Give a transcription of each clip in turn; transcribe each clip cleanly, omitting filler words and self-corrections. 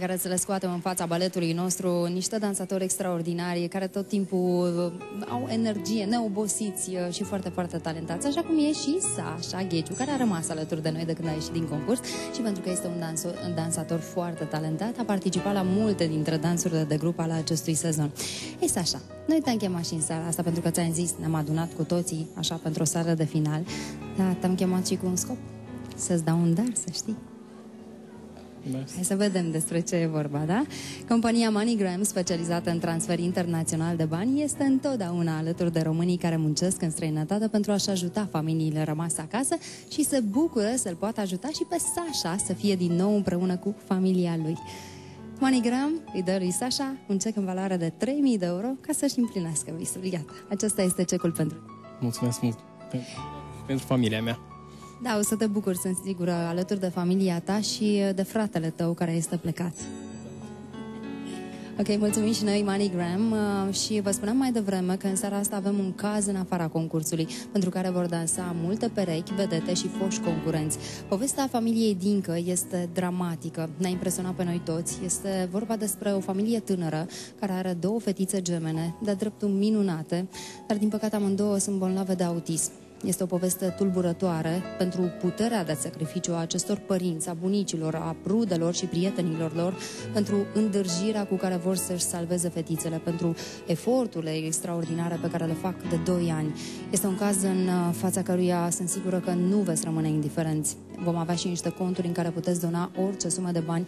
Care să le scoatem în fața baletului nostru niște dansatori extraordinari care tot timpul au energie, neobosiți și foarte, foarte talentați, așa cum e și Sasha Gheciu, care a rămas alături de noi de când a ieșit din concurs și pentru că este un dansator foarte talentat, a participat la multe dintre dansurile de grup ale acestui sezon. Ei, Sasha, noi te-am chemat și în seara asta pentru că ți-am zis, ne-am adunat cu toții așa pentru o seară de final, dar te-am chemat și cu un scop, să-ți dau un dar, să știi. Hai să vedem despre ce e vorba, da? Compania MoneyGram, specializată în transfer internațional de bani, este întotdeauna alături de românii care muncesc în străinătate pentru a-și ajuta familiile rămase acasă și se bucură să-l poată ajuta și pe Sasha să fie din nou împreună cu familia lui. MoneyGram îi dă lui Sasha un cec în valoare de 3.000 de euro ca să-și împlinească visul. Iată, acesta este cecul pentru... Mulțumesc mult pentru familia mea. Da, o să te bucuri, sunt sigură, alături de familia ta și de fratele tău care este plecat. Ok, mulțumim și noi, MoneyGram, și vă spuneam mai devreme că în seara asta avem un caz în afara concursului, pentru care vor dansa multe perechi, vedete și foști concurenți. Povestea familiei Dincă este dramatică, ne-a impresionat pe noi toți. Este vorba despre o familie tânără care are două fetițe gemene, de-a dreptul minunate, dar din păcate amândouă sunt bolnave de autism. Este o poveste tulburătoare pentru puterea de sacrificiu a acestor părinți, a bunicilor, a rudelor și prietenilor lor, pentru îndârjirea cu care vor să-și salveze fetițele, pentru eforturile extraordinare pe care le fac de 2 ani. Este un caz în fața căruia sunt sigură că nu veți rămâne indiferenți. Vom avea și niște conturi în care puteți dona orice sumă de bani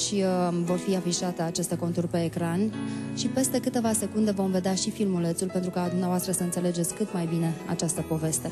și vor fi afișate aceste conturi pe ecran și peste câteva secunde vom vedea și filmulețul pentru ca dumneavoastră să înțelegeți cât mai bine această poveste.